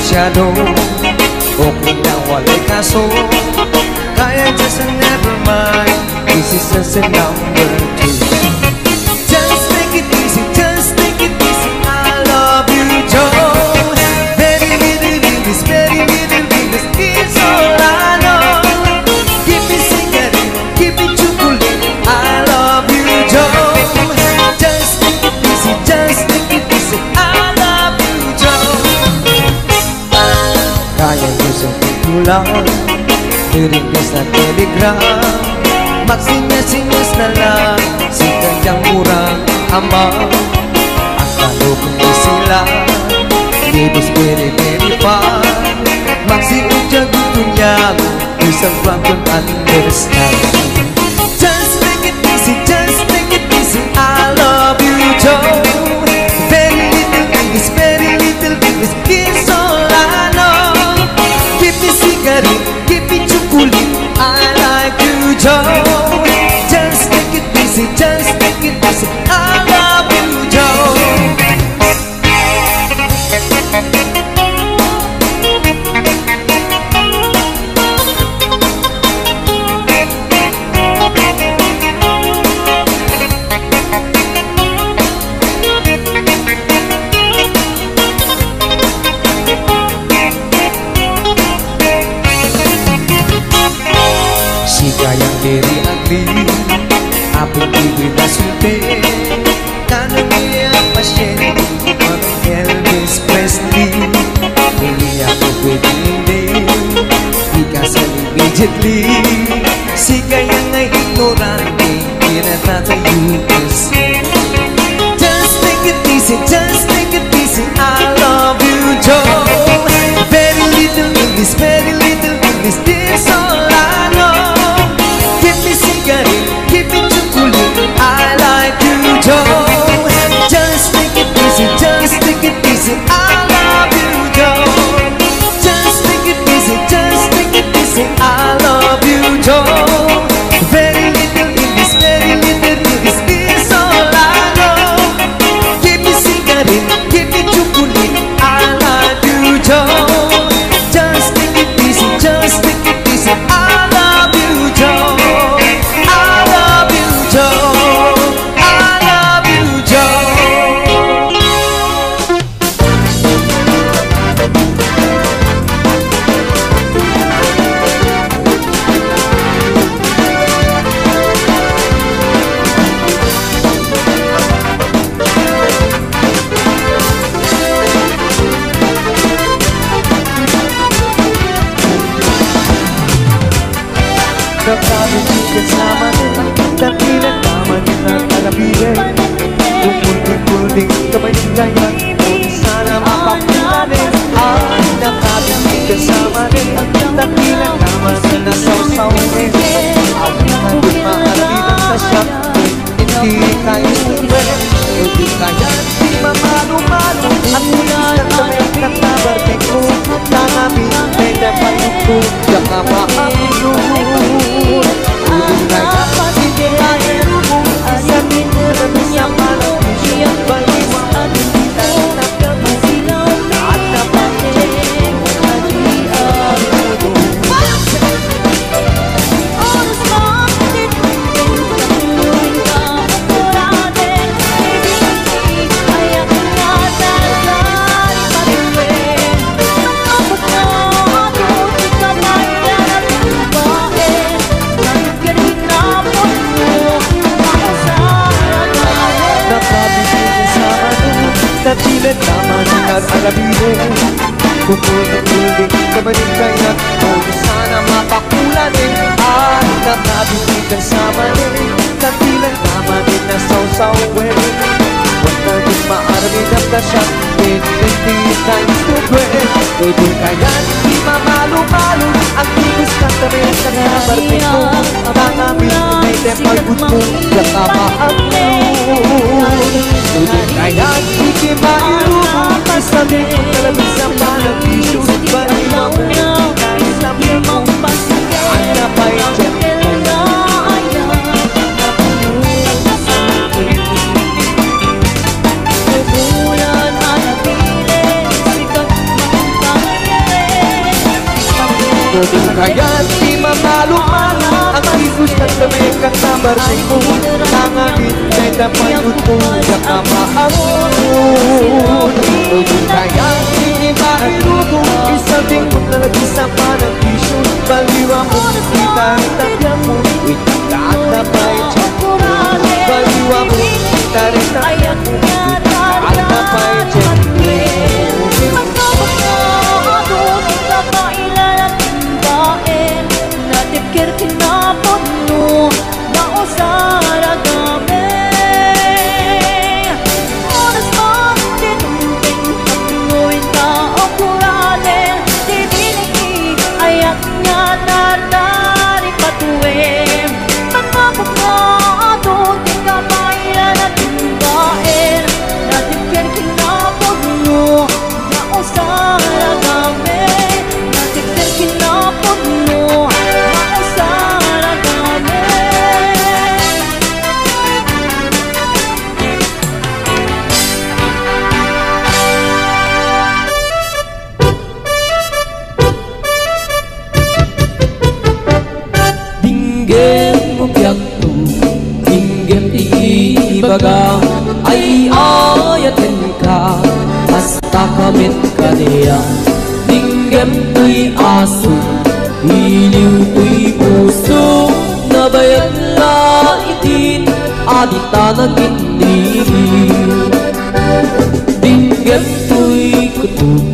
masyado o kung na wala'y kaso, kaya just never mind. This is just a number 2. Just take it easy, just take it easy. I love you, Joe. Very little Venus, very little Venus is all I know. Give me cigarette, give me chocolate. I love you, Joe. Just take it easy, just take it easy. I love you, Joe. Kaya nyo sa titular, i-request na telegram, magsinyas-sinyas na lang si kanyang murang ama. Ang kalupong ni sila, libos beri-beri pa, magsiudya gusto niya, isang wrong don't understand. Just take it easy, just take it easy. I love you, Joe. Very little English, very little English is all I know. Give me cigarette, give me chocolate. I like you, Joe. Just take it easy, just take it easy. I love you, Joe. Yang very ugly, apong ibig na sulti, kanang iya pasyente, manong Elvis Presley. Hindi ako pwedeng hindi, ikasal immediately. Si kayang ay ignorante, pinatatayo kasi. Just take it easy, just take it easy. I love you, Joe. Very little English, very little English, this all I know. Keep it chocolate. I like you, Joe. Just take it easy, just take it easy. I love you, Joe. Just take it easy, just take it easy. I love you, Joe. Very little English, very little English is all I know. Give me cigarette, give me chocolate. I like you, Joe. Just take it easy, just take it easy. I love you, Joe. Kasama dan pinagkama kita kalabihin. Kumpul-kumpul-ding kabaligtayan, kung sana mapapulanin. Ay, nakabibig kasama rin, dan pinagkama na sawsawin. Awitan din maarabitan sa siya, hindi tayo sumwen. Hindi kaya di mamalo-malo, at pulis ng damit na tabarting mo. Nangamin ay dapat ito, saka maamilun. Dapat hindi tayo sabi mo na bersama lagi yang baik at hindi tayo nagkakasilaw at napansin lagi ang mundo. Oras bakit tuloy ka muratin? Ibig ay ang natatay patuloy. Kapag naabot ka na yan at babae, nagkarin na po mo makasalan na. Nakabibig sa ano, sa pilit naman ang nag-arabili. Kumpul-kumpul-ding kabaligtayan, kung sana mapakulanin. At nakabibig sa mali, sa pilit naman din na sawsawin. Huwag na din maaramin ang kasyang, hindi tayo stupid. Pwede kaya di mamalo-malo, ang ibig sa tabi sa nabarting mo. Nangamin ay depagod mo, saka maamilun. Pwede kaya di kimailubo, sabi mo kalabis ang panagisyo. Bali mo kahit sabi mo, ang napay dyan. Bulan manatili, sikat makita. Di kaya't di mamaluman ang igus ng lamig at nabarsay ko. Nangangit kay napayot mo na kamaamon. Di kaya't di mailuto isang tingkong na nag-isama ng tisyo. Baliwa mo, kita rin mo, itagaan na pa'y check. Baliwa mo, kita rin mo, itagaan na pa'y check. Natikir kinapot mo na usara gabi. Oras mo tinumping pagnuwin ka o kuralin. Dibiniki ayat nga natari patuwim. Pagkabog na ato di ka mailan at timbain. Natikir kinapot mo na usara gabi. Natikir kinapot mo baga ay ayatin ka hasta kamit ka niya. Dinggem tuy aso, iliw tuy puso, nabayag la itin, adita nag-inigil. Dinggem tuy kutub,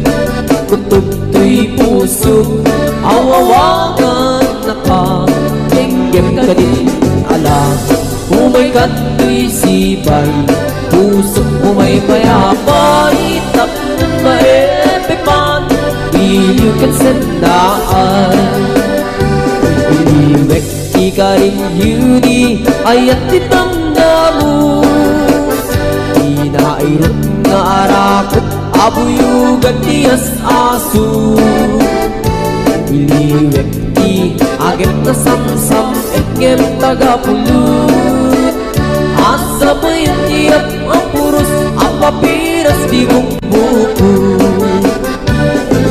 kutub tuy puso, awawagan na ka, dinggem ka din alam. Umay kato'y sibay, pusok umay mayabay, tapon maepipan, iliw kat sandaan. Iliwek ika rin yuni, ayat itamdamu. Inairot nga arakot, abuyugan tiyas aso. Iliwek ti agem na samsam, etngem tagapulut. Asa pa yung tiyap ang puros, ang papiras di mong buko.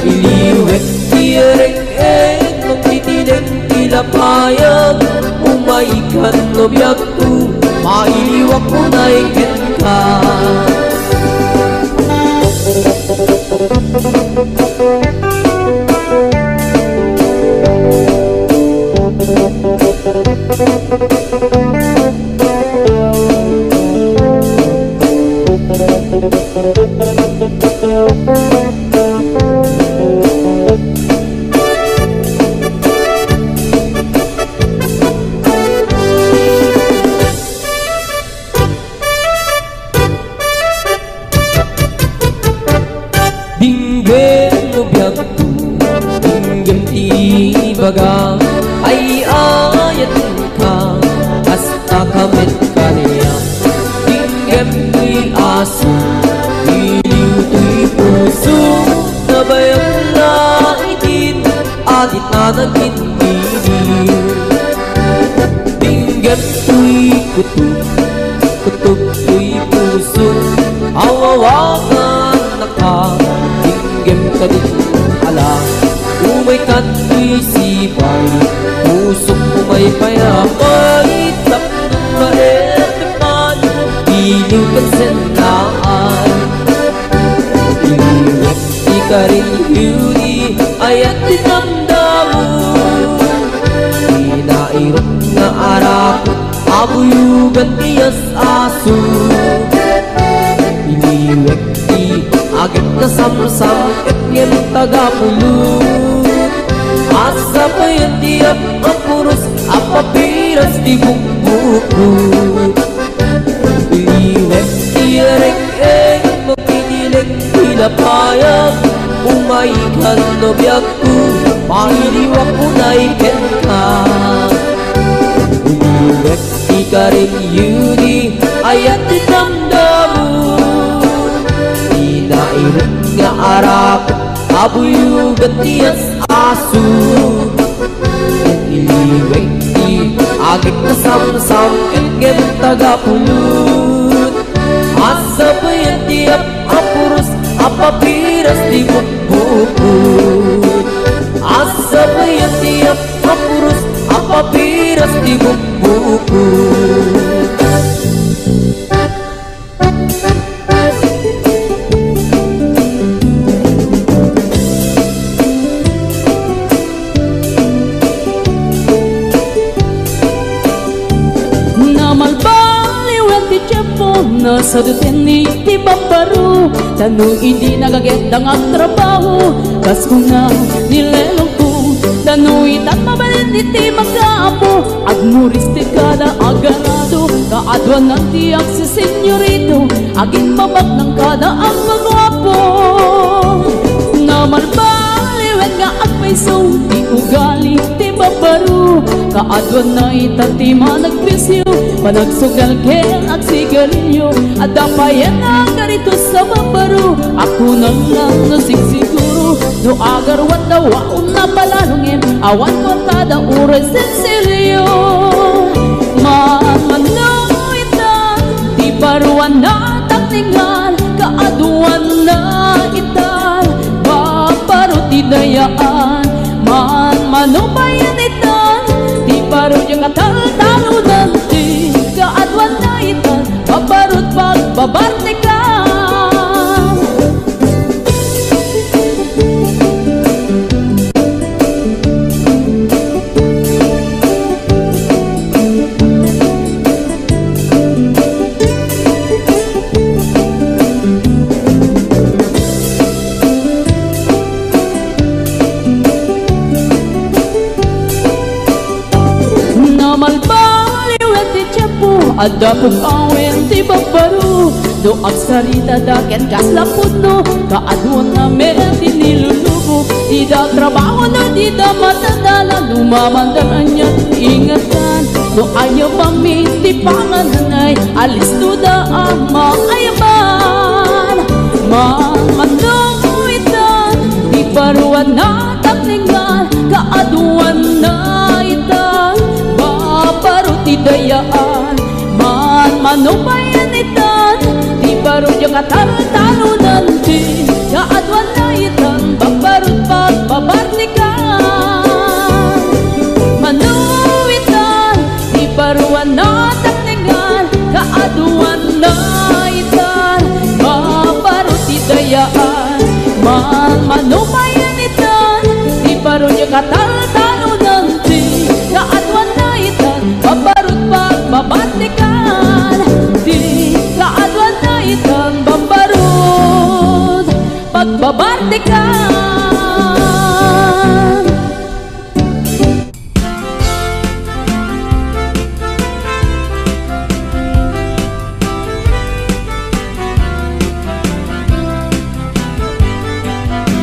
Iliwek tiyareng-eng, magtitinig tilapayag. Umaikan no biyagto, mailiwak mo na ikin ka. Baga ay ayatin ka hasta kamit ka niya. Dinggem tuy aso, iliw tuy puso, nabayang na itin, adit na nag-inigil. Dinggem tuy kutub, kutub tuy puso, awawagan na ka, dinggem ka din alam. Umay kato'y sibay, pusok umay payapay, tapon maepipan, iliw kat sandaan. Iliwek ika rin yuni, ayat itamdamu. Inairot na arakot, abuyugan tiyas aso. Iliwek ti agad na samsam, etngem tagapulut. Asa pa yung tiyap ang puros, ang papiras di bukbukut. Iliwek tiyareng-eng, magtitinig tilapayag. Umaikan no biyagto, mailiwak mo na ikin ka. Iliwek ika rin yuni, ayat itamdamu. Inairot nga arakot, abuyugan tiyas aso. Iliwek ti agit na samsam, etngem tagapulut. Asa pa yung tiyap ang puros, ang papiras di bukbukut. asa bayan tiap mapurus apa piras di buku. Nasa dutini ti babaru tanong hindi nagagandang ang trabaho kas ko na nilelong ko tanong itat mabalin iti magkaapo agmuris ti kada aganado kaadwan ng tiyak si senyorito agin mabag ng kada ang magwapo na malbaliwen nga agpaiso ti ugali ti babaru kaadwan na itati managpresyo panagsugal ken at sigarilyo at dapayan na karito sa babaru ako nang lang nasigsiguro no agarwan daw ako na palalungin awan ko kada oras sensilyo mamanoitan di paruan na takningan kaaduan na itan babaru di dayaan man manubayan itan di paru yung katal-talo nanti kaadwan na itan babarut pagbabartikan ada pong awen ti babaru do agsarita daken kaslapod no kaadwan na meron ti nilulubo di da trabaho no di da matadala lumamandaran niya ingatan no ayaw pami ti pangananay alis no da ama ayaban mamanuitan di baruan na takningan kaadwan na itan babaru ti dayaan manubayan itan di baru yung katalo-talo nanti kaadwan na itan babarut pagbabartikan manuitan di baruan na takningan kaadwan na itan babarut idayaan manubayan itan di baru yung katalo-talo nanti kaadwan na itan babarut pagbabartikan kaadwan na itang bambarod pagbabartikan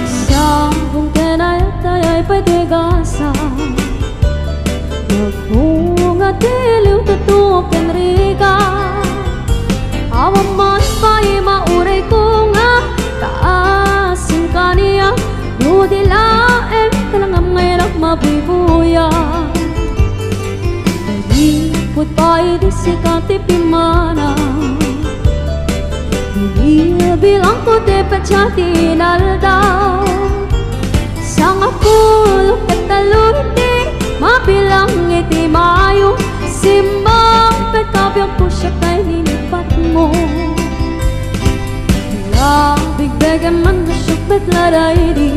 sa kung kenayat ay patigasa magbunga tiliw tutok kenrika awan man pa'y mauray ko nga taasin ka niya nudilaem kalangam ngayon ang mabibuya nagipot pa'y disikati pimana hindi bilang ko te patsati naldaw sang apulok katalunti mabilang iti mayo simbang pagkabiyang po siya kay nilipat mo labig-began man na syupit laray di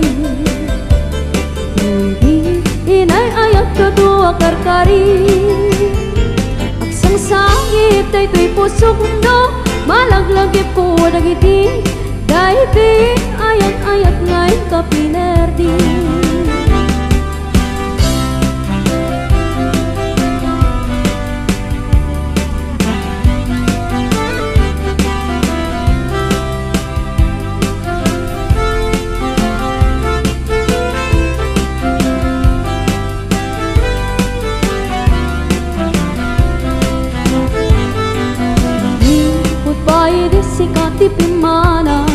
inay ayat kadua karkari agsang sangit ay to'y pusok no malaglagip ko nagiti dahiti ayat-ayat ngay kapinerdi sikati pimana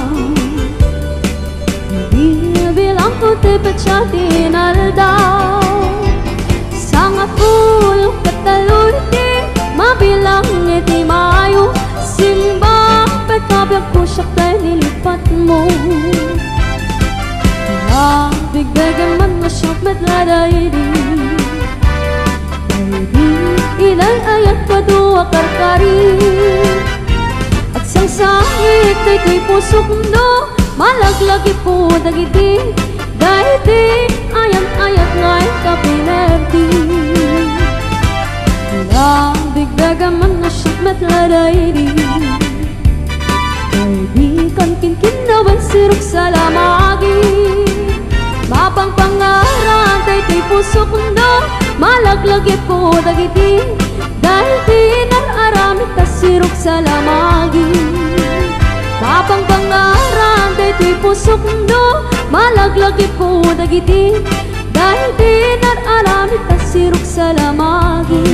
bilang ko te patsati naldaw sang apulok katalunti mabilang iti mayo simbang pagkabiyang ko siya kay nilipat mo labig-began man na siya dairi. Dairi, inay ayat kadua karkari. At sang sangit ay tuy pusok no, malaglagi po dagiti. Dairi, ayat ngay kapinerdi. Ilang bigdagaman na syukmat la dairi. Dairi, kan kinkinawan sirok sa lamagi. Mapang pangaran tay tuy pusok no, malaglagi po dagiti. Dahil di nararamit ta sirok sa lamagi. Mapang pangaran tay tuy pusok no, malaglagi po dagiti. Dahil di nararamit ta sirok sa lamagi.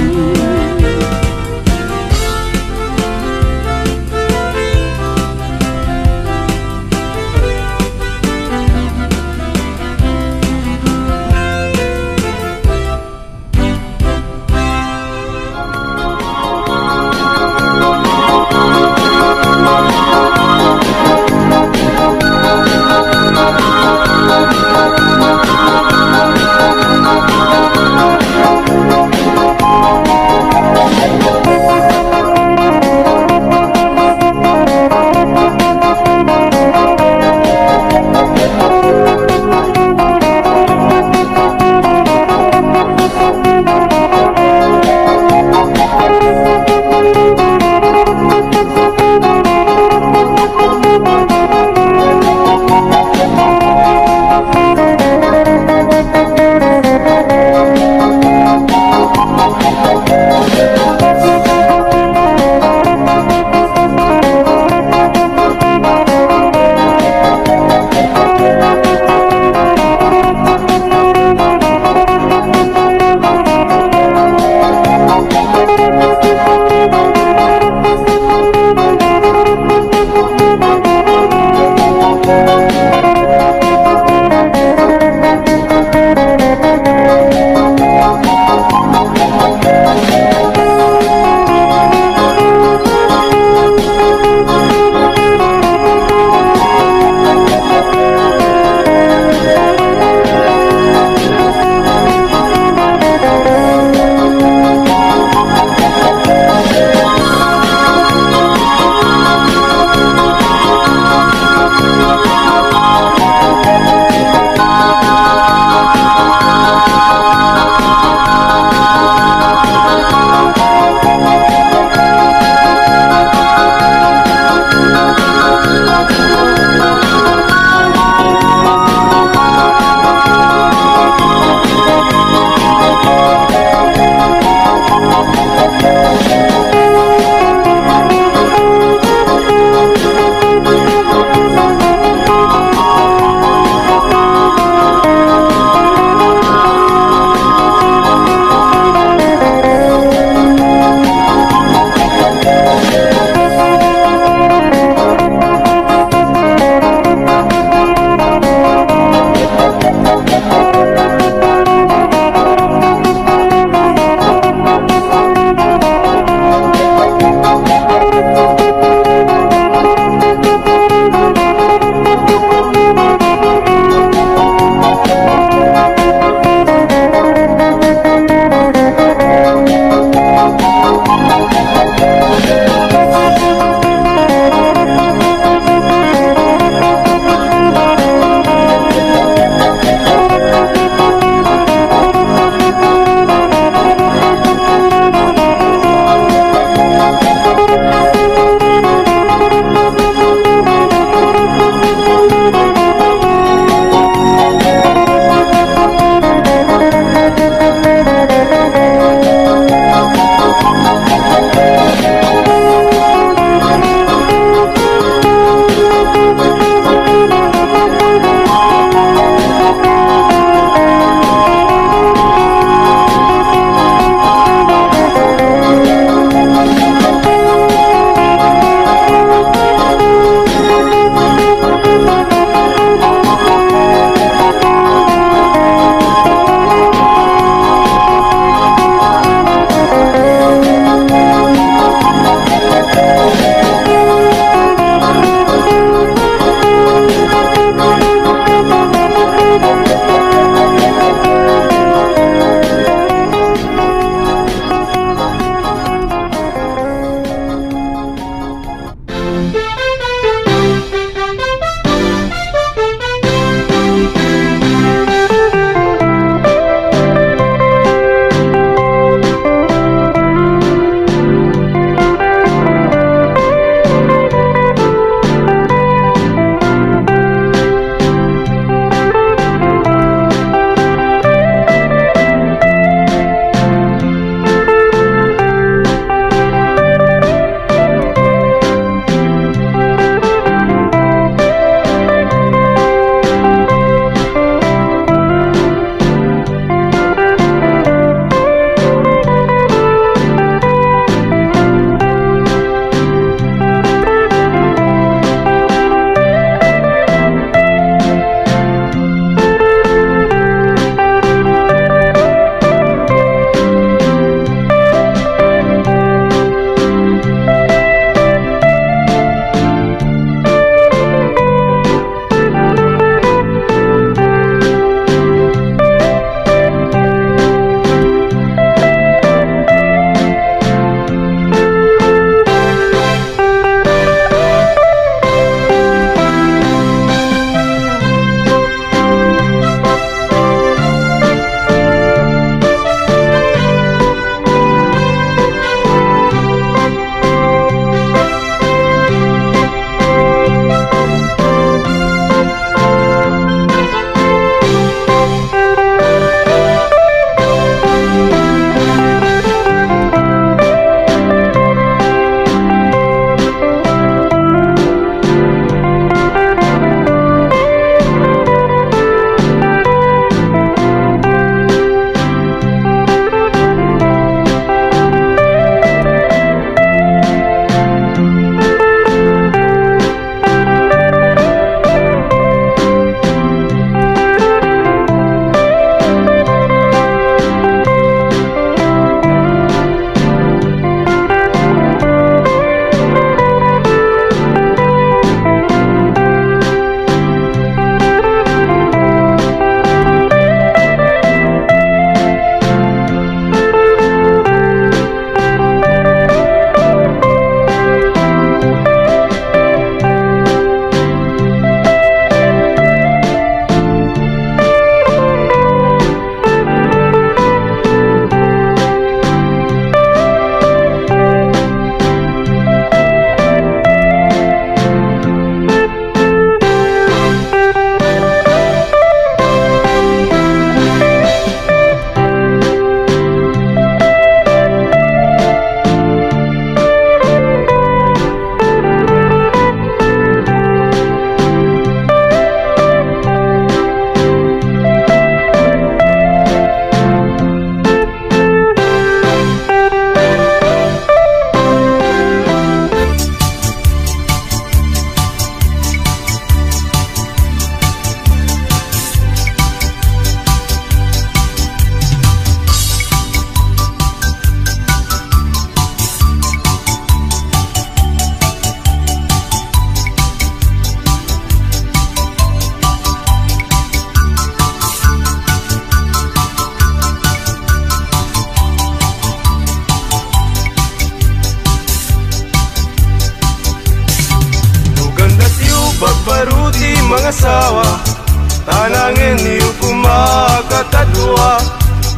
genyo kumakatadwa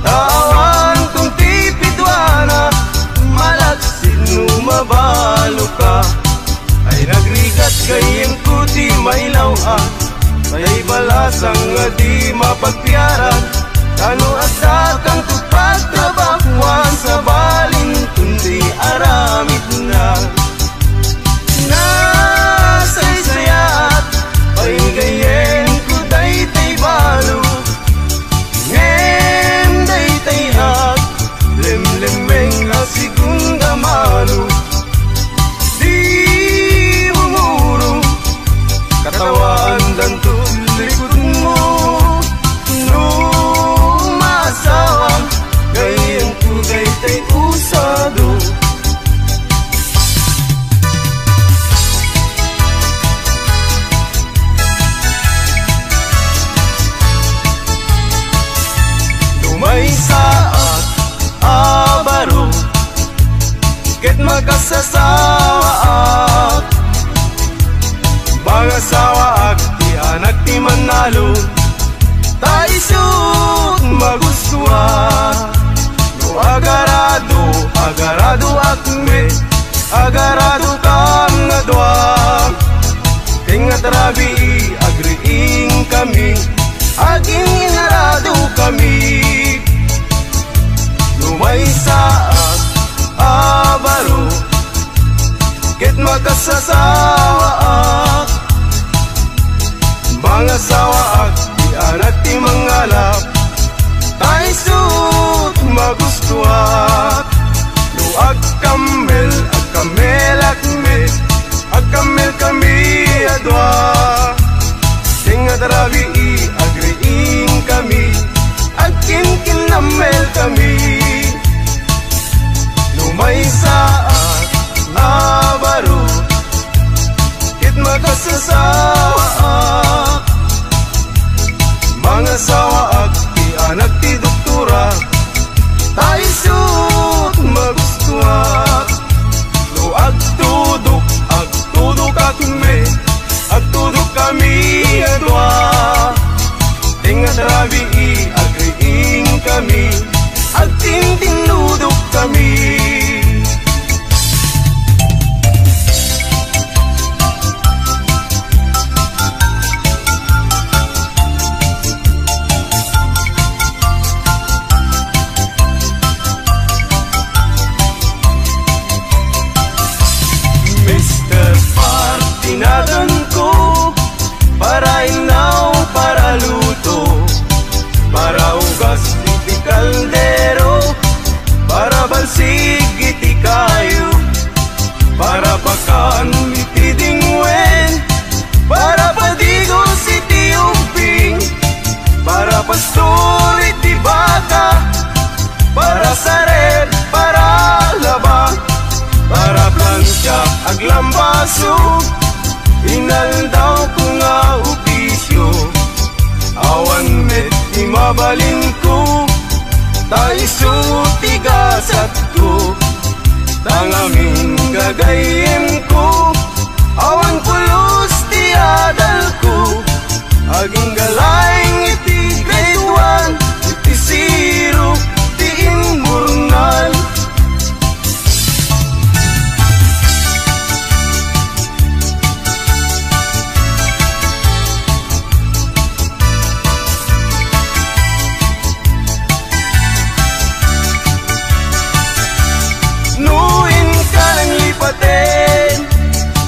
tawan kung tipidwana malaksin numabalo ka ay nagrigat kayeng kuti mailaw ay balasang nga di mapagpiaran kano at kang tupagtrabahuan sa balin kundi aramid na nasaysayat paigayen ko daytay balo ngem daytay at lemlemeng asigong damalo di umuro katawaan danto likod mo numasawang gayen ko daytay usado lumay saat abaro ket magkasasawa ak mga sawa ak di anak ti manalo taisut magustua no agarado agarado akme agarado kam nga dua tingat rabi agriing kami aging inarado kami lumay saat abaro ket magkasasawa ak mga sawa ak di anak ti mangalap taisut magustuat no agkamel akme agkamel kami adwa tingat rabi agriing kami agkinkinamel kami lumay saat abaro ket magkasasawa ak mga sawa ak di anak ti doktora taisut magustuat no agtudok agtudok kami adwa tingat rabi agriing kami agtintinudok kami tinagan ko para inaw, para luto, para ugas iti kaldero, para balsig iti kayo, para pakan iti dingwen, para padigos iti umping, para pastor iti baka, para saret, para laba, para plancha aglambaso, inaldaw ko nga opisyo awan met di mabalin ko taiso tigasat ko tangaming gagayem ko awan pulos ti adal ko aging galayng iti grade 1 iti zero ti immurnal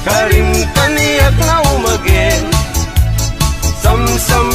karim kaniyak na umagin samsam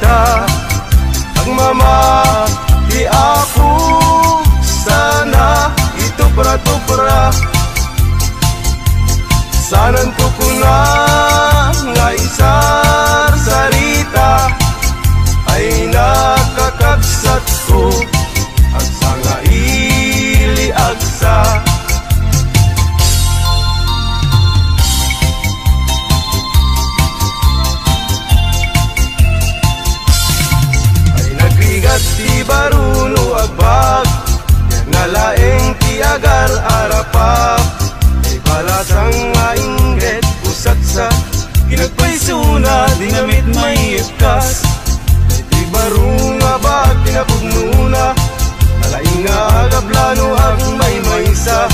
ta agmamati ako sana itupra-tupra sanan ko kuna nga isar sarita ay nakakabsat ko agsa nga ili agsa ay nagrigat ti baruno agbag nalaeng ti agar arapap ay balasang nga ingget usatsa kinagpaisuna dinamit may ipkas barung nga ba pinapugmuna nalaing nga agablano ang may maysa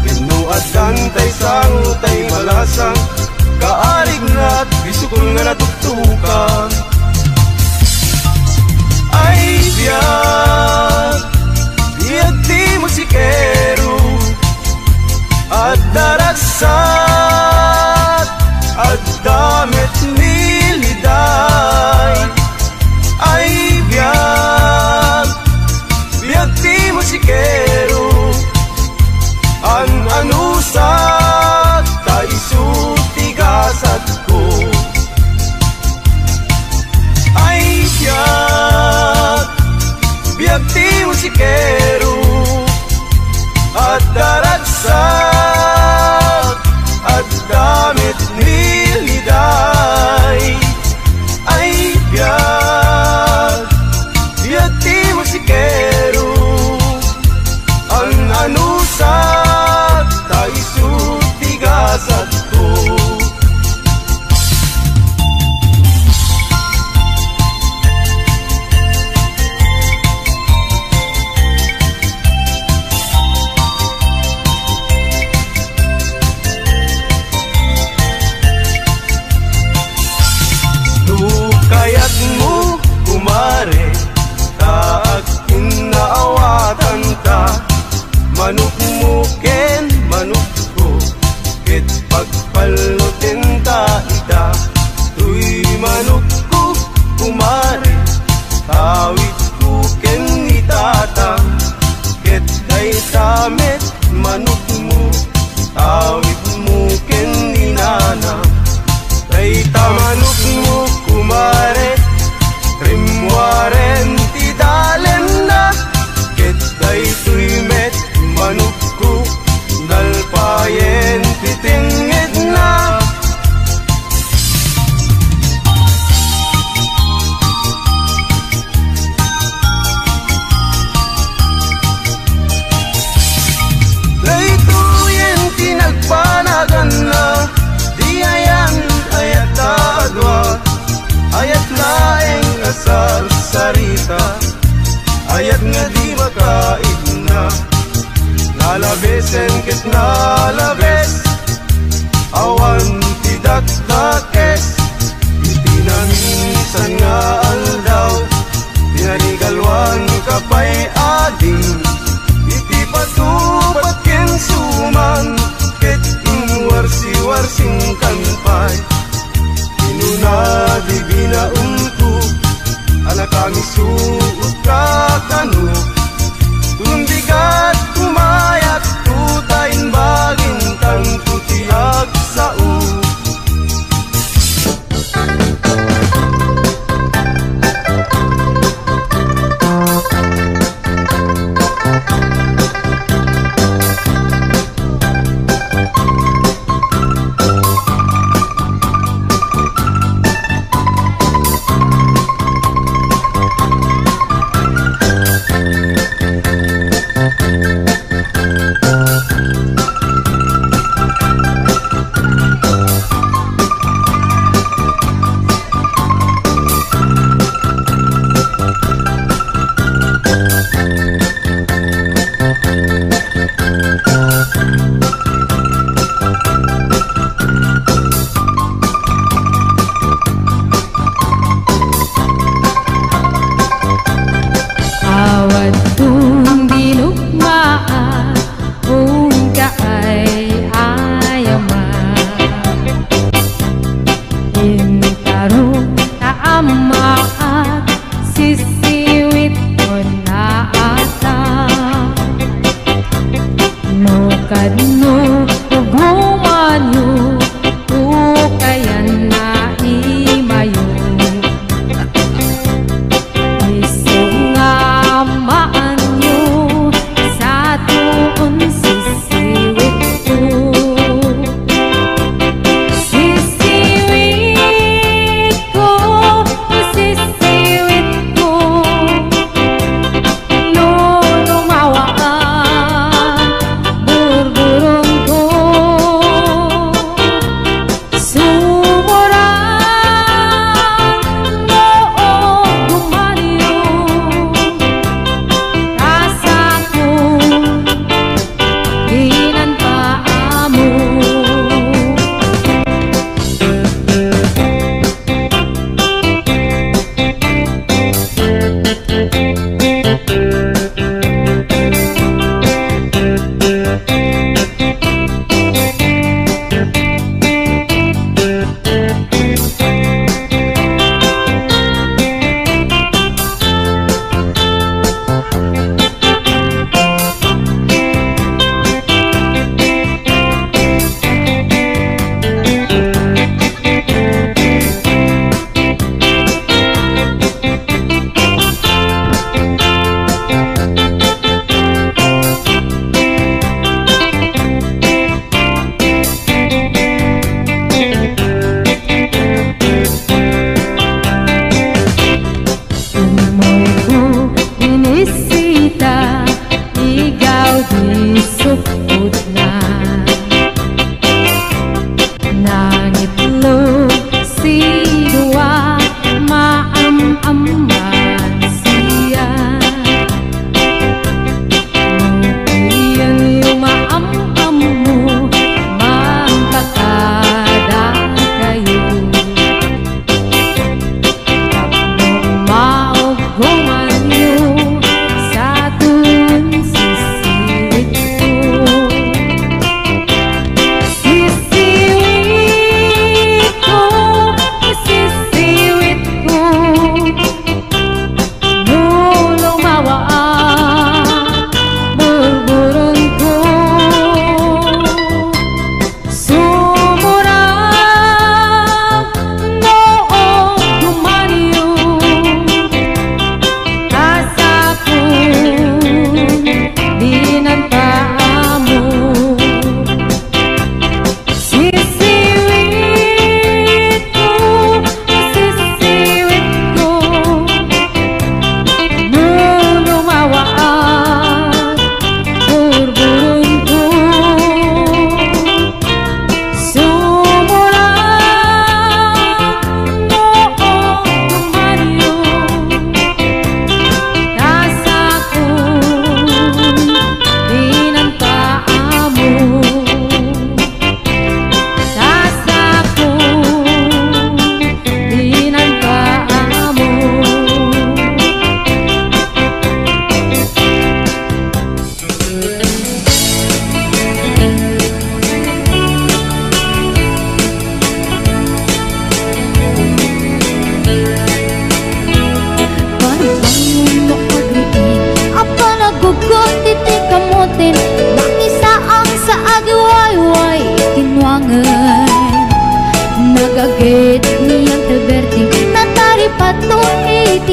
pinuat kantay sang tay balasang kaarig na at bisukol nga natuktukan ay biyag biyag di musikero at daragsat at damit niliday ay biyag biyag ti musikero an anusat ta isutigasat ko ay biyag biyag ti musikero at daragsat at damit niliday ay biyag biyag ti musikero ang anusat ta isutigasat ko kayat mo kumare taag inaawatan ta manok mo ken manok ko ket pagpalutin ta ida tuy manok ko kumare tawid ko ken itata ket day tamet manok mo tawid mo ken inana day tamanok mo kumare rimwaren ti dalem na ket day tuimet manukku dalpayen ti tingid na day tuyen ti nagpanagan na di ayan ayat adwa ayat laeng asal sarita ayat nga di makaid na nalabesen ket nalabes awan tidak dakes itinaminsan nga aldaw tinarigalwan kapay ading iti patupat ken suman ket inwarsi-warsing kanpay inuna di binaunto anak kami suot kakano tundigat kumayat tutain baging tanto tiag sao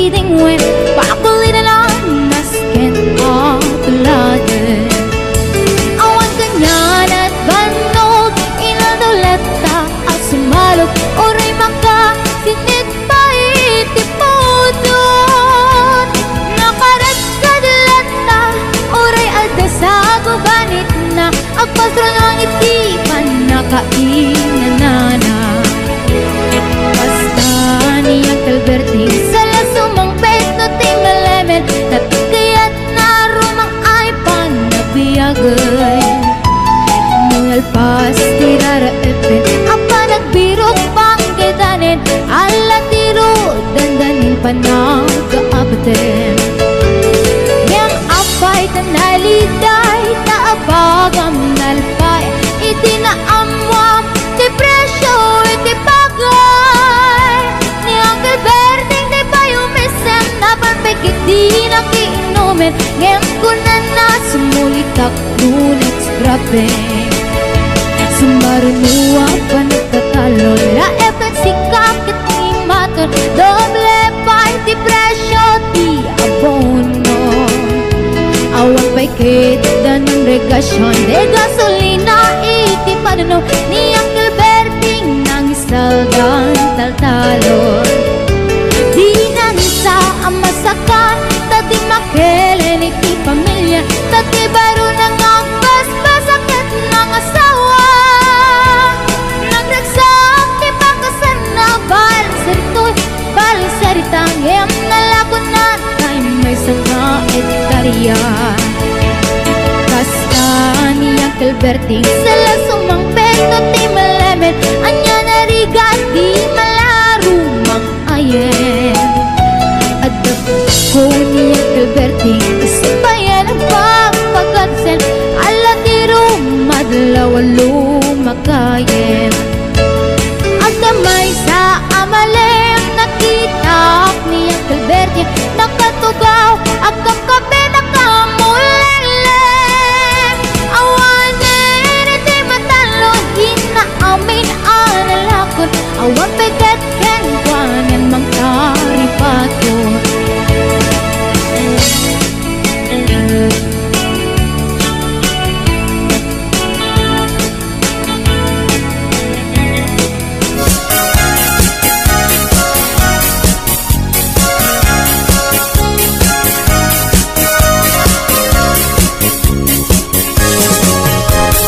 breathing wind, pakulitan ang nasken atulagan. Awan kanyan at banog, inadulata at sumalog, oray maka sinit pa itipudon. Nakarat kadalata, oray alda sa gubanit na, agpasro ng itipan nakainanana. Basta niyang kalberting sala sumang peto ting malemen, natikayat na rumang ay panabiyagay. Mungalpas tirara epin, apa nagbirok pang kedanin, ala tiro dandanin panagkaabatin. Yang apay tanaliday, taabagam nalpay, itinaamwam, depresyo, itipagay. Ni Uncle Berting, di ba yumisem, napanpikit di nakiinumin, ngayon ko na sumulitak, ngunit grabe. Sumarunuwa pa nagtatalon, laepet si kakit ni maton, doble pa'y depresyo, di abono. Awan pa'y kita ng regasyon, de gasolina, iti panano, ni Uncle Berting nang isaldan taltalon. Di na nisa ang masakan, tati makelen iti pamilya, tati baro nang ang basbasakit ng asawa. Nagragsak, di pakasan na balisarito'y balisaritang, em nalakon na tayo may sanga etarya. Basta ni Uncle Berting sala sumang peto ti malemen, anya narigat di malarumang ayen. Adap ko ni Uncle Berting isabayan ang pagpagansen, ala tiro madlaw lumakayen. Agdamay sa amalem nakita ni Uncle Berting, nakatugaw agam kape nakamulelem. Awanin iti matalo, hinaamin analakon, awan pegat ken kwanan mang karipaton.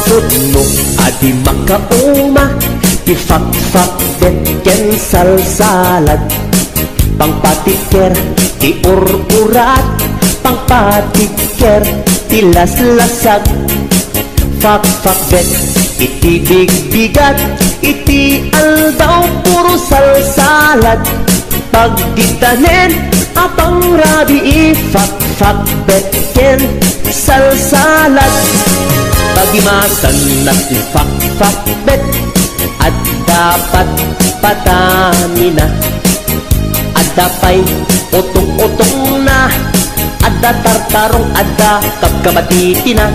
Tudno adi makauma, tifak-fak ken salsalad, pangpatiker ti ur-urat, pangpatiker ti las-lasag. Fak-fak bet iti big-bigat, iti aldaw puro salsalad, pagditanen apang rabi ifak-fak bet ken salsalad. Pagimasan na ifak-fak bet, at dapat patani na, at dapay utong-utong na, at tartarong at kapkamatiti na.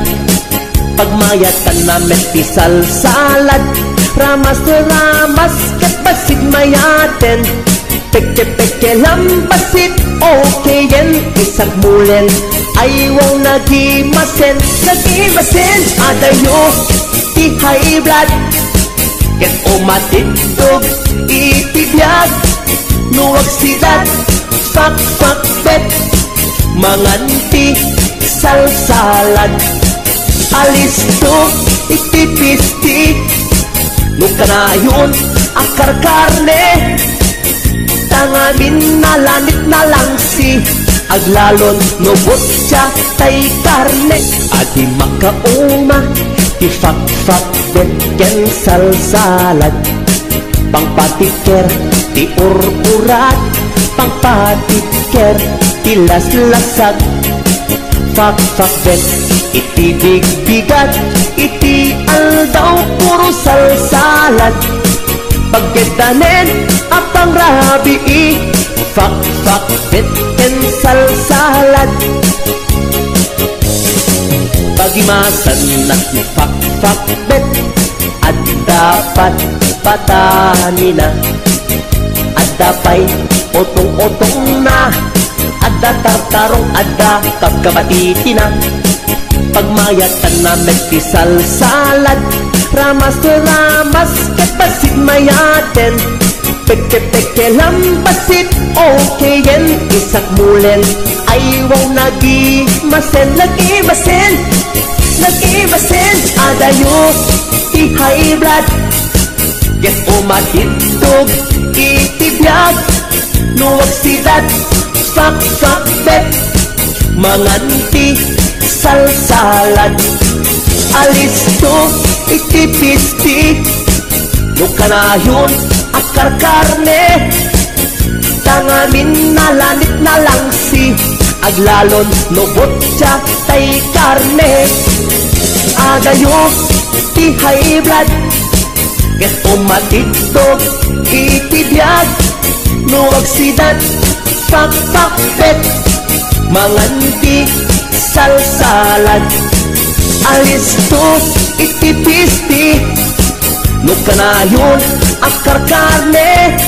Pagmayatan na meti salsalad, ramas-ramas ket basit mayaten, peke-peke lambasit okay yen, isak mulen ayaw nagimasen, nagimasen. Adayo ti high blood, ket umatitog itibiyag, nuwag sidat fak-fak bet, manganti salsalad. Alisto itipisti, nukanayon akar karne, tangamin na lanit na lang si aglalon nubot siya tay karne. Adi makauma tifak-fak bet ken salsalad, pangpatiker ti ur-urat, pangpatiker ti las-lasag. Fak-fak bet iti big-bigat, iti aldaw puro salsalad, pagkedanen apang rabi fak-fak bet ken salsalad. Pagimasan na fak-fak bet, at dapat patani na, at dapay Otong-otong na, adda tartarong adda pagkabatiti na. Pagmayatan na metisal salad, ramas to ramas kapasit mayaten. Peke-peke lambasit okay yen. Isak mulen ay wow nagimasen. Nagimasen, nagimasen. Adayo ti high blood, get umatitog itibiyag. Nuwag sidat, sak-sak bet, manganti salsalad. Alis to itipisti, nukanayon akar karne. Tangamin na lanit na lang si aglalon no botya tay karne. Adayo ti high blood, get umatitog itibiyag. Nuwag sidat, sak-sak-bet, manganti salsalad. Alis to itipisti, nukanayon akar karne.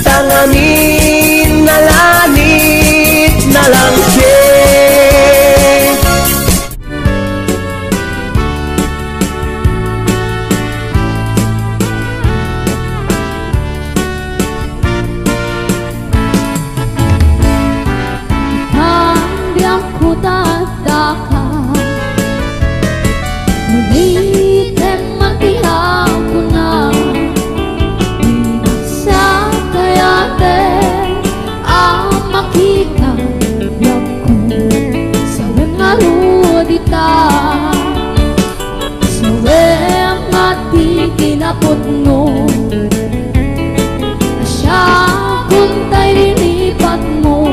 Tangamin na lanit na lang siya. Putno siya kung tayo lilipat mo.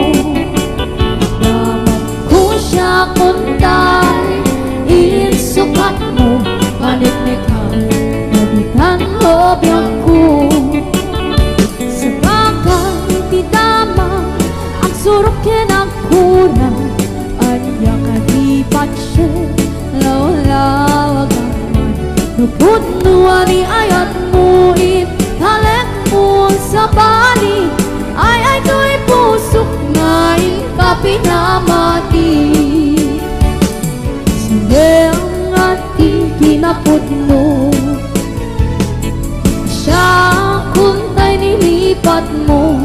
Dapat ko siya kung tayo insukat mo. Paniknik ka, nabitan hobyak ko. Sa bagay di dama ang surok kinakuna. Anya ka di patsya lawlawag naman. Naputnuan ni ayat mo italek mo sa bali. Ay ko'y pusok na ikapinamati. Sige ang ating kinapot mo. Siya kung tayo nilipat mo.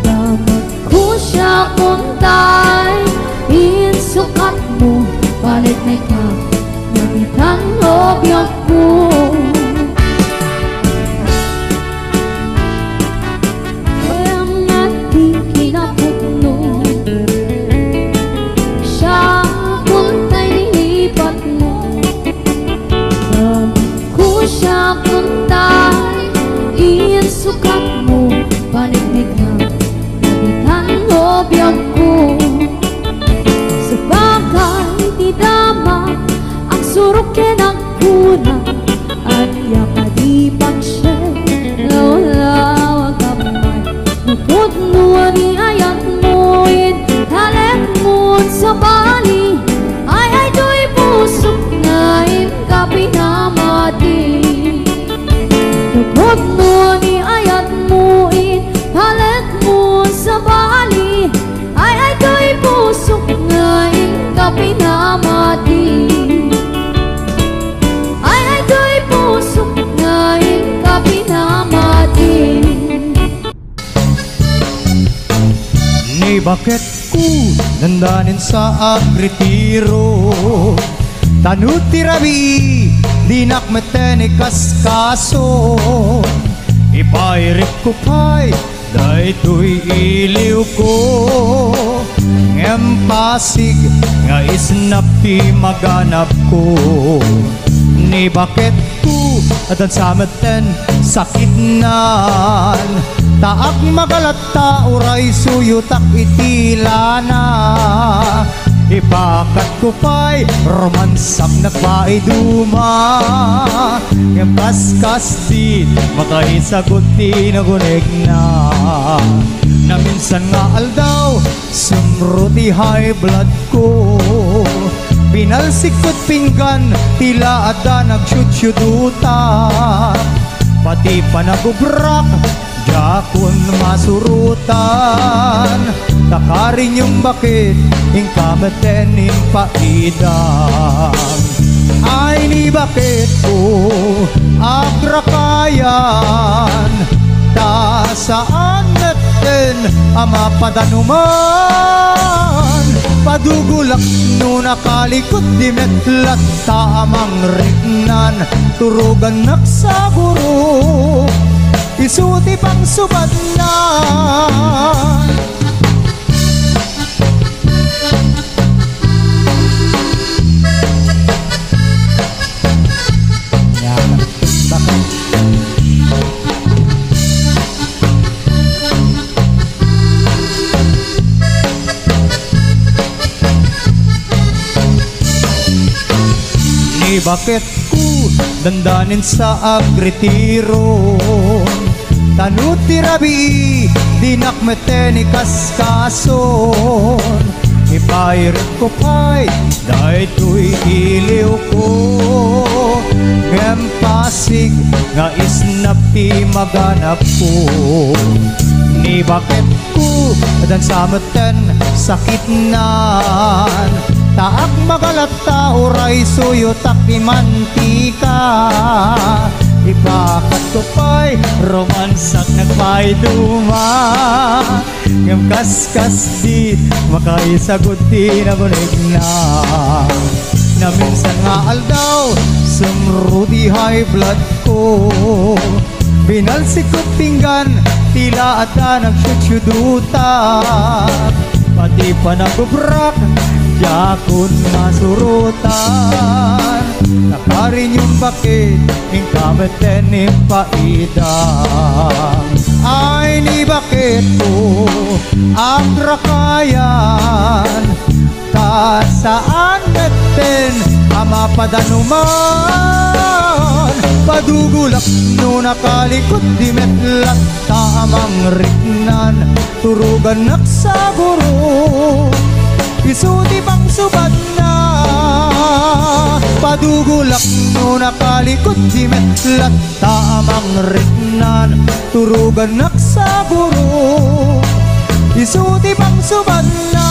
Dapat ko siya kung tayo insukat mo. Palit na ikaw nabitan hobyak ko. Ang ating kinaputno. Siya kung tayo nilipat mo. Dapat ko siya kung tayo insukat mo. Paniknik na nabitan hobyak ko. Sa bagay di dama ang surok kinakuna. At yakadipan siya lawlawag kaman. Naputnuan ni ayat mo italek mo sa bali. Ay do'y pusok na ikapinamati. Naputnuan ni ayat mo italek mo sa bali. Ay do'y pusok na ikapinamati. Ni bakit ko nandanin sa agretiro. Tanuti rabi dinak metenikas kaso. Ipairip ko pa'y daytoy iliw ko. Ngempasig nga isnap ti maganap ko. Ni bakit ko adan sa meten sakitnan. Taak magalata uray suyutak itilana. Ipakat ko pa'y romansak nagpaiduma. Ngempaskas din matay sa kunti na gunig na. Na minsan nga aldaw sumruti high blood ko. Pinalsik ko't pinggan tila ada nagsyudyuduta. Pati pa nagubrak Yakon masurutan takarin yung bakit ingkamaten paidang ay ni bakit ko agrakayan ta saan natin ama padanuman padugulak no nakalikot di metlat ta amang rignan turugan naksaguro isuti pang subad na ni bakit ko dandanin sa agretiro tanuti rabi dinakmete ni kaskason ipairit ko pa'y dahil to'y iliw ko ngempasig nga isnapi maganap ko ni bakit ko dan sameten sakit nan taak magalata oray suyo takdi mantika ibakat ko pa'y romansak nagpa'y duma ngam kaskas di makaisagot di na bunig na minsan nga aldaw sumrudi high blood ko binalsik ko pinggan tila ata nagsyudyuduta pati pa nagubrak yakon masurutan nakarin yung bakit ingkameten ni paidang ay ni bakit ko agrakayan ta saan natin ama padanuman padugulak no nakalikot di metlat ta amang rignan turugan naksaguro isuti pang subad na padugulak no nakalikot di metlat ta amang rignan turugan naksaguro isuti pang subad na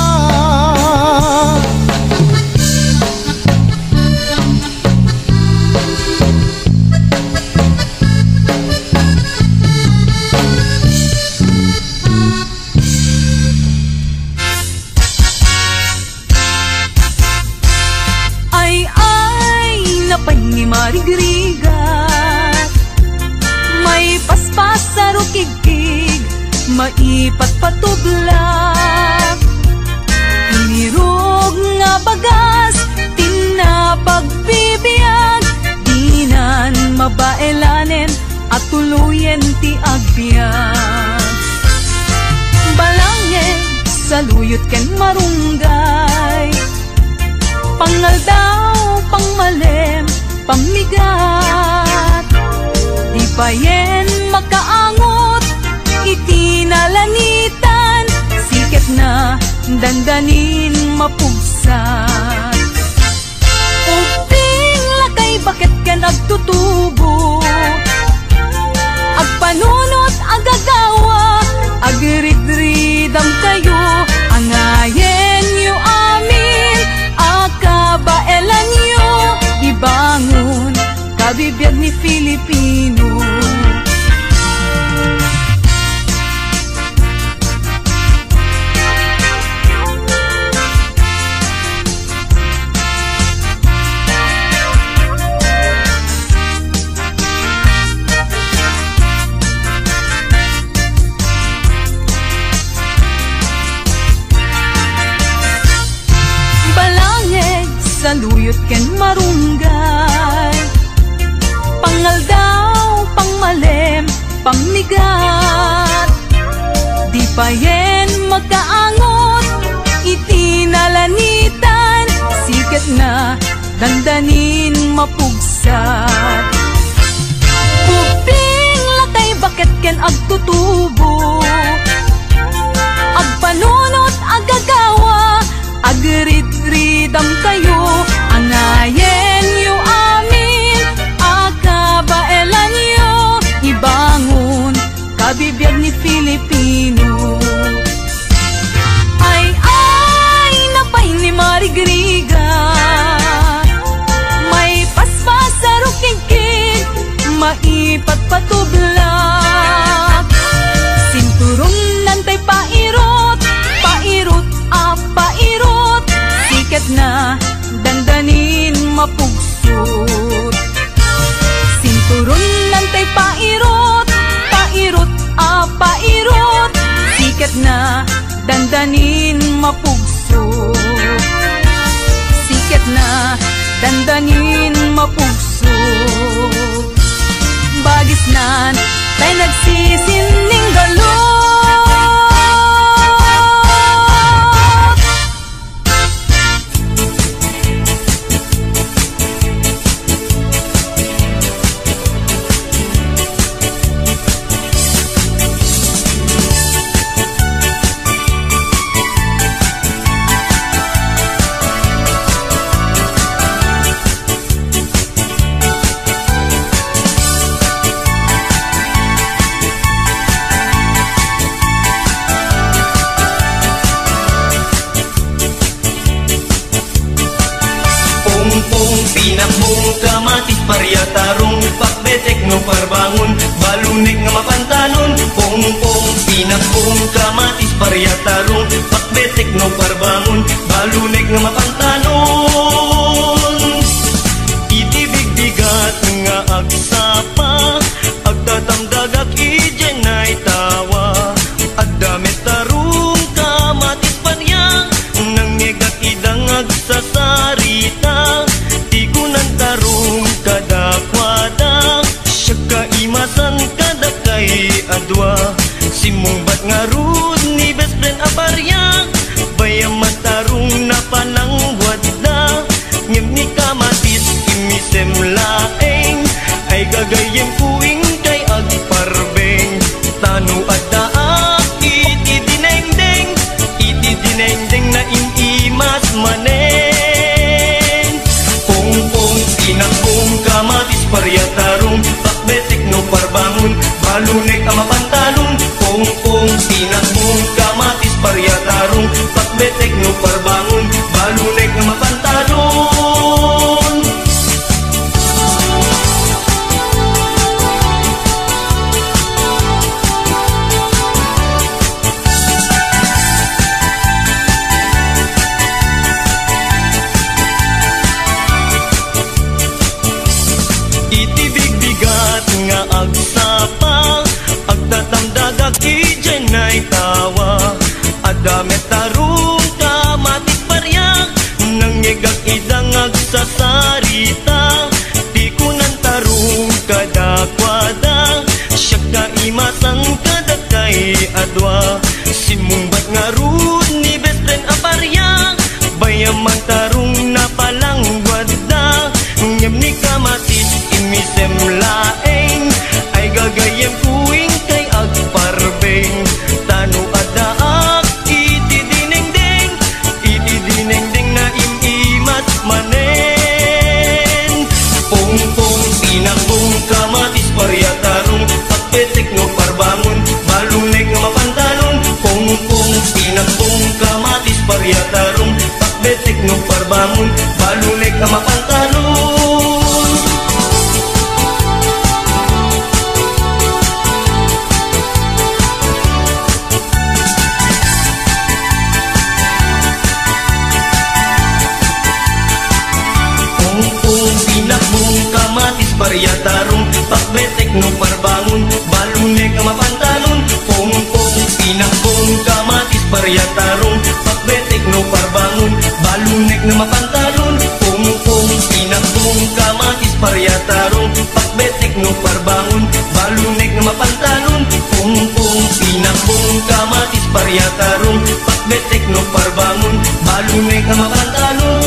marigrigat may paspas sa rukigkig maipat patublak inirog nga bagas tinapagpibiyag dinan mabaelanen at tuluyen ti agbyag balangin saluyot ken marunggay pangaldaw pangmalem pamigat di payen makaangot itinalanitan siket na dandanin mapugsat uping lakay bakit ka nagtutubo agpanunot agagawa agridridam kayo angayen yu amin akabaelan yu ibangon kabibiyag ni Filipino balangeg saluyot ken marunggay pangaldaw pangmalem pamigat di payen magkaangot itinalanitan siket na dandanin mapugsat uping lakay bakit ken agtutubo agpanunot agagawa agritridam kayo angayen yu amin akabaelan yu ibangon kabibiyag Pilipino. Ay, napay ni Marigriga, may paspas sa rukigkig, maipat patublak. Sinturong nantay pairot, pairot, pairot, sikat na dandanin mapugsot. Sinturong nantay pairot, pairot, pairot, sikat na dandanin mapugsot. Sikat na dandanin mapugsot. Bagis nan tay nagsisining galot. Pinakbong kamatis paryatarong pakbetek no parbangon balunek nga mapantalon. Pongpong pinakbong kamatis paryatarong pakbetek no parbangon balunek nga mapantalon. Itibigbigat nga agsapa agtatamdagak ijenay tawa agdamit tarong kamatis parya nang ngegak idangag sa sarita. Tikunan tarong kadakwada siya kaimasan kadakay adwa simong bat nga rud ni best friend aparya bayaman tarong napanangwad na ngem ni kamatis imisem laeng ay gagayem kuing kay agparbeng tanu adaak itidinengdeng na imimas maneng. Pinakbong kamatis paryatarong pakbetek no parbangon balunek ang mapantalon. Pongpong pinakbong kamatis paryatarong pakbetek no parbangon balunek ang mapantalon. Itibigbigat nga agsapa agtatamdagak ijenay tawa adamet tarong kamatis parya nang ngegak idangag sa sarita. Tikunan tarong kadakwada siya kaimasan kadakay adwa simong bat nga rud ni best friend aparya bayaman tarong napalangwad na ngem ni kamatis imisem laeng ay gagayem kuing kay agparbeng tanu adaak itidinengdeng na imimas manen. Pongpong pinakbong kamatis paryatarong pakbetek no parbangon balunek nga mapantalon. Pongpong pinakbong kamatis paryatarong pakbetek no parbangon balunek nga mapantalon. Pinakbong kamatis paryatarong pakbetek no parbangon balunek ang mapantalon. Pongpong pinakbong kamatis paryatarong pakbetek no parbangon balunek na mapantalon. Pongpong pinakbong kamatis paryatarong pakbetek no parbangon balunek na mapantalon. Pongpong pinakbong kamatis paryatarong pakbetek no parbangon balunek na mapantalon.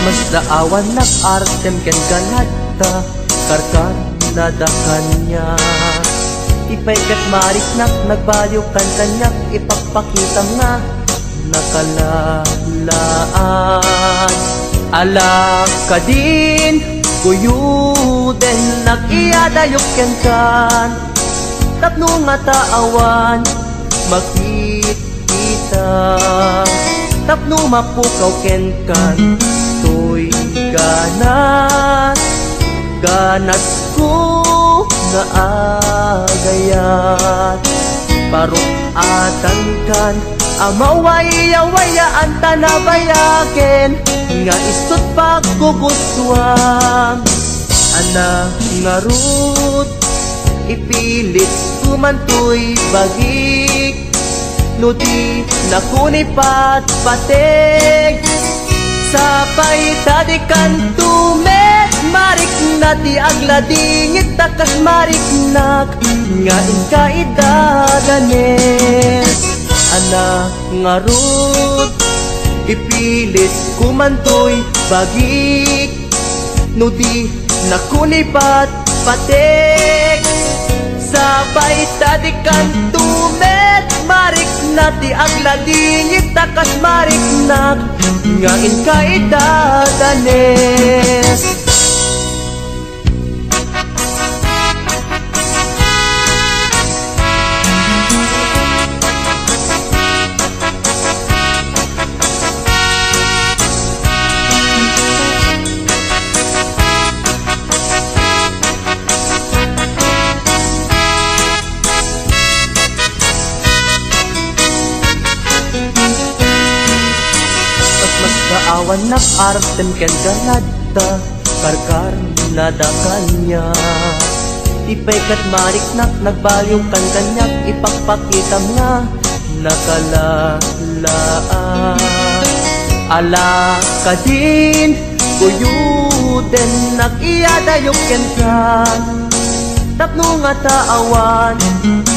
Mas daawan nag-artem ken kanadta karkan nadakan niya Ipaykat mariknak, nagbalyo kan kanyak, ipagpakita nga nakalalaan. Alak ka din, guyuden, nag-iadayok yan kan. Tapno nga taawan, makikita. Tapno mapukaw ken kan, to'y ganas. Ganas ko nga agayat. Parukatan kan, amawaya-wayaan tanabayaken. Nga istot pagkugustuhan. Anak nga rut, ipilit kumantoy bagik. Nudi nakunipat patek. Sapay tadikan tumet, marik na ti agladingit takas mariknak. Nga inkaidadanes. Anak nga rut, ipilit kumantoy bagik. Nudi nakunipat patek. Sabay tadikan tumet, marik na ti agladingit takas mariknak. Nga inkaidadanes. Awan nak artem ken ganada, karkar nada kanya. Ipaykat mariknak, nagbalyo kan kanyak, ipagpakitam nga nakalalaan. Ala ka din, kuyuden, nag-iadayok ken kan. Tapno nga taawan,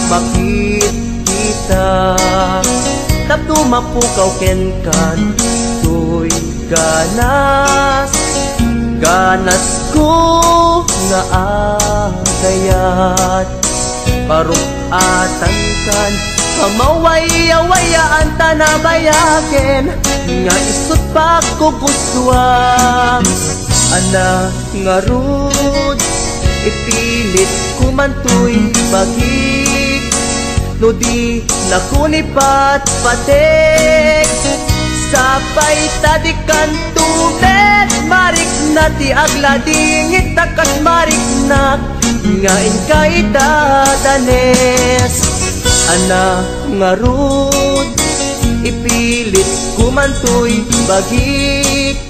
makikita. Tapno mapukaw ken kan, to'y ganas. Ganas ko nga agayat. Parukatan kan, amawaya-wayaan tanabayaken. Nga istot pagkugustuhan. Anak nga rud, ipilit kumantoy bagik. Nudi nakunipat patek. Sapay tadikan tumet, marik na ti agladingit takas mariknak. Nga inkaidadanes. Anak nga rud, ipilit kumantoy bagik.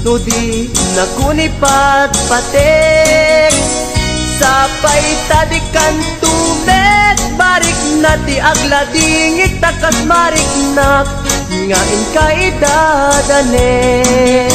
Nudi nakunipat patek. Sapay tadikan tumet, marik na ti agladingit takas mariknak. Nga inkaidadanes.